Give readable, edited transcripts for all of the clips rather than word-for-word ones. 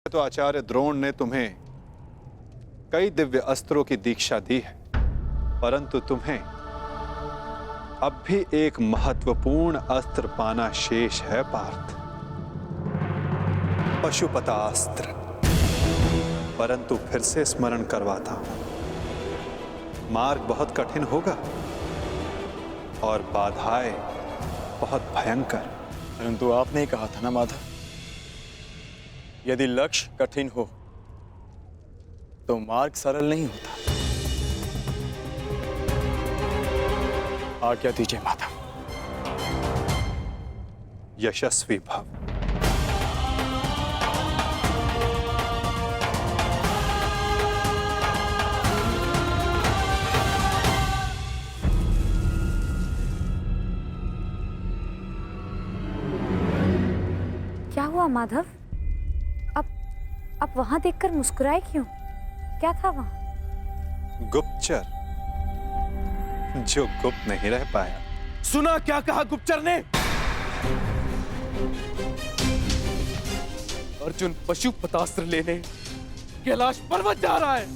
तो आचार्य द्रोण ने तुम्हें कई दिव्य अस्त्रों की दीक्षा दी है, परंतु तुम्हें अब भी एक महत्वपूर्ण अस्त्र पाना शेष है पार्थ, पशुपतास्त्र। परंतु फिर से स्मरण करवाता हूं, मार्ग बहुत कठिन होगा और बाधाएं बहुत भयंकर। परंतु आपने कहा था ना माधव, यदि लक्ष्य कठिन हो तो मार्ग सरल नहीं होता। आज्ञा दीजिए माधव। यशस्वी भव। क्या हुआ माधव? अब वहां देखकर मुस्कुराए क्यों? क्या था वहां? गुप्तचर, जो गुप्त नहीं रह पाया। सुना क्या कहा गुप्तचर ने? अर्जुन पशुपतास्त्र लेने कैलाश पर्वत जा रहा है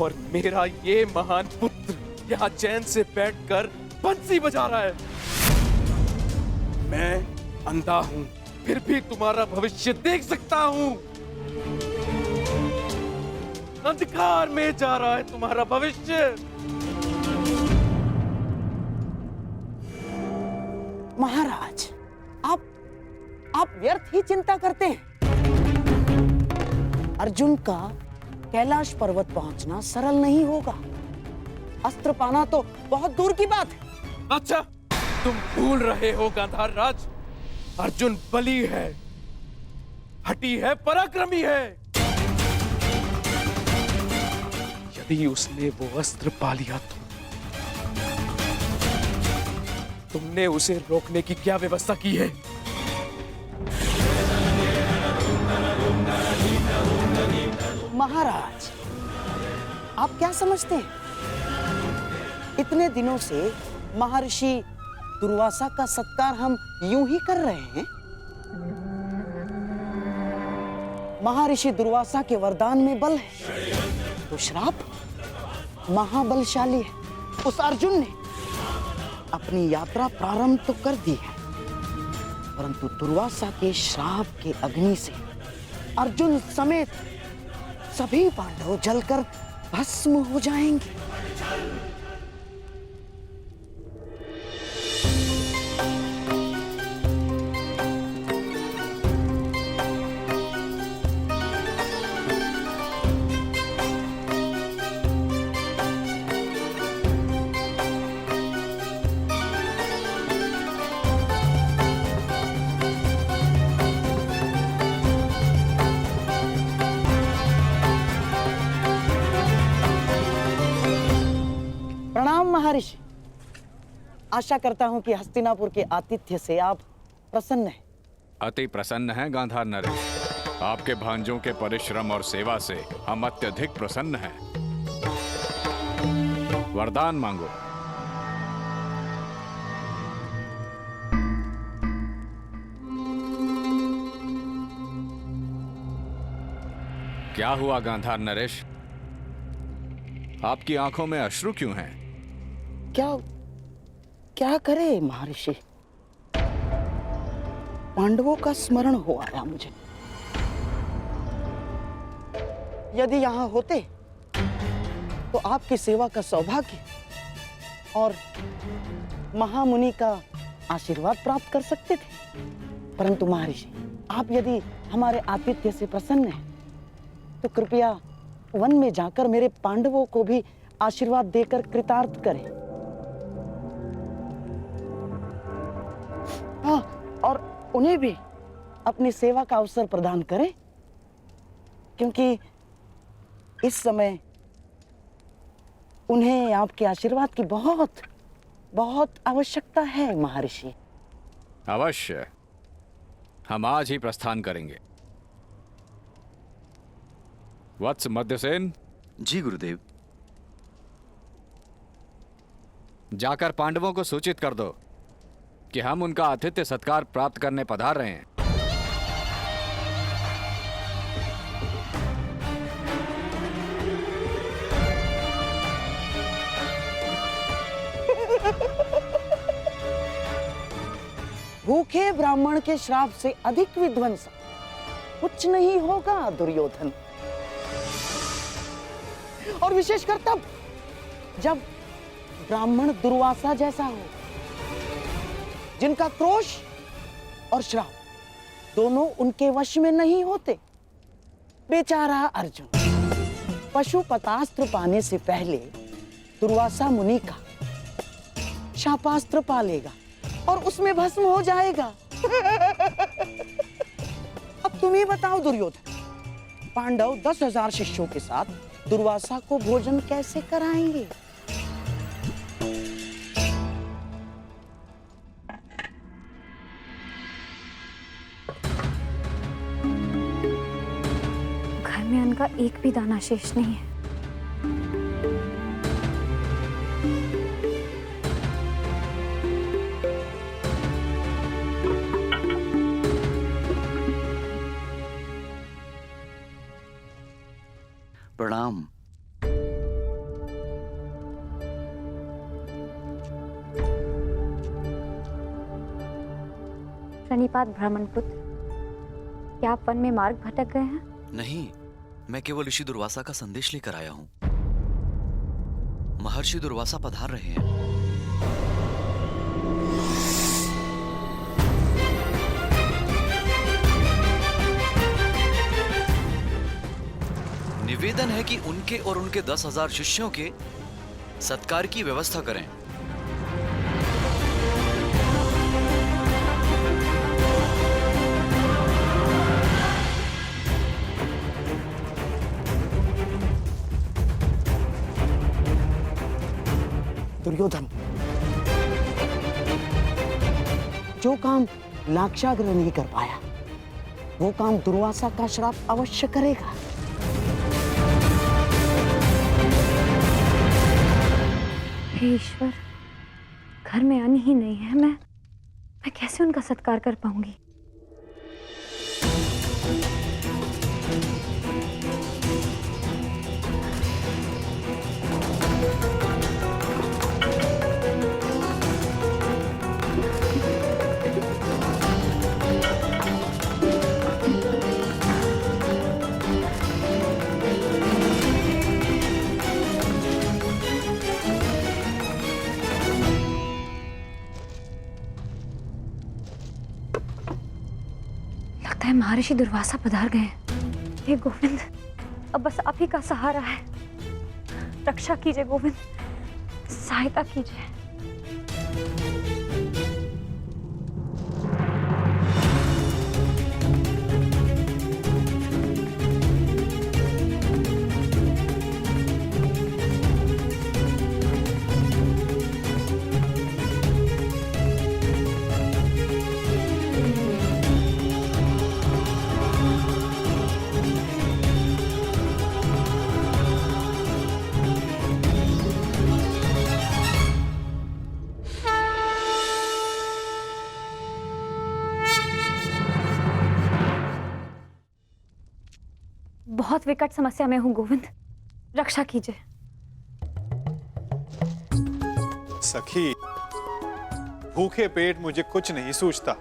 और मेरा ये महान पुत्र यहाँ चैन से बैठकर बंसी बजा रहा है। मैं अंधा हूं, फिर भी तुम्हारा भविष्य देख सकता हूं। अंधकार में जा रहा है तुम्हारा भविष्य। महाराज, आप व्यर्थ ही चिंता करते हैं। अर्जुन का कैलाश पर्वत पहुंचना सरल नहीं होगा। अस्त्र पाना तो बहुत दूर की बात है। अच्छा, तुम भूल रहे हो गांधार राज, अर्जुन बली है, हठी है, पराक्रमी है। यदि उसने वो अस्त्र पा लिया तो तुमने उसे रोकने की क्या व्यवस्था की है? महाराज, आप क्या समझते हैं? इतने दिनों से महर्षि दुर्वासा का सत्कार हम यूं ही कर रहे हैं। महर्षि दुर्वासा के वरदान में बल है तो श्राप महाबलशाली है। उस अर्जुन ने अपनी यात्रा प्रारंभ तो कर दी है, परंतु दुर्वासा के श्राप के अग्नि से अर्जुन समेत सभी पांडव जलकर भस्म हो जाएंगे। प्रणाम महर्षि। आशा करता हूं कि हस्तिनापुर के आतिथ्य से आप प्रसन्न हैं। अति प्रसन्न हैं गांधार नरेश। आपके भांजों के परिश्रम और सेवा से हम अत्यधिक प्रसन्न हैं। वरदान मांगो। क्या हुआ गांधार नरेश? आपकी आंखों में अश्रु क्यों हैं? क्या करे महर्षि, पांडवों का स्मरण हो आया मुझे। यदि यहां होते तो आपकी सेवा का सौभाग्य और महामुनि का आशीर्वाद प्राप्त कर सकते थे। परंतु महर्षि, आप यदि हमारे आतिथ्य से प्रसन्न हैं तो कृपया वन में जाकर मेरे पांडवों को भी आशीर्वाद देकर कृतार्थ करें। हाँ, और उन्हें भी अपनी सेवा का अवसर प्रदान करें, क्योंकि इस समय उन्हें आपके आशीर्वाद की बहुत बहुत आवश्यकता है महर्षि। अवश्य, हम आज ही प्रस्थान करेंगे। वत्स मध्यसेन। जी गुरुदेव। जाकर पांडवों को सूचित कर दो कि हम उनका आतिथ्य सत्कार प्राप्त करने पधार रहे हैं। भूखे ब्राह्मण के श्राप से अधिक विध्वंस कुछ नहीं होगा दुर्योधन। और विशेषकर तब जब ब्राह्मण दुर्वासा जैसा हो, जिनका क्रोश और श्राप दोनों उनके वश में नहीं होते। बेचारा अर्जुन पशुपतास्त्र पाने से पहले दुर्वासा मुनि का शापास्त्र पा लेगा और उसमें भस्म हो जाएगा। अब तुम ही बताओ दुर्योधन, पांडव 10,000 शिष्यों के साथ दुर्वासा को भोजन कैसे कराएंगे? घर में अन्न का एक भी दाना शेष नहीं है। प्रणाम। प्रणिपात ब्राह्मण पुत्र, क्या आप वन में मार्ग भटक गए हैं? नहीं, मैं केवल ऋषि दुर्वासा का संदेश लेकर आया हूं। महर्षि दुर्वासा पधार रहे हैं। निवेदन है कि उनके और उनके 10,000 शिष्यों के सत्कार की व्यवस्था करें। दुर्योधन, जो काम लाक्षागृह नहीं कर पाया, वो काम दुर्वासा का श्राप अवश्य करेगा। हे ईश्वर, घर में अन्न ही नहीं है, मैं कैसे उनका सत्कार कर पाऊंगी? लगता है महर्षि दुर्वासा पधार गए हैं। हे गोविंद, अब बस आप ही का सहारा है। रक्षा कीजिए गोविंद, सहायता कीजिए। बहुत विकट समस्या में हूं गोविंद, रक्षा कीजिए। सखी, भूखे पेट मुझे कुछ नहीं सूझता।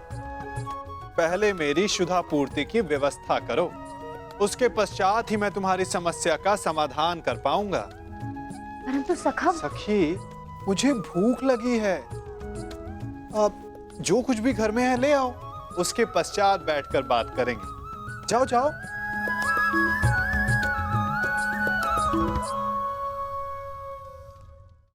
पहले मेरी शुद्धा पूर्ति की व्यवस्था करो, उसके पश्चात ही मैं तुम्हारी समस्या का समाधान कर पाऊंगा। परंतु सखा, सखी, मुझे भूख लगी है। अब जो कुछ भी घर में है ले आओ, उसके पश्चात बैठकर बात करेंगे। जाओ जाओ।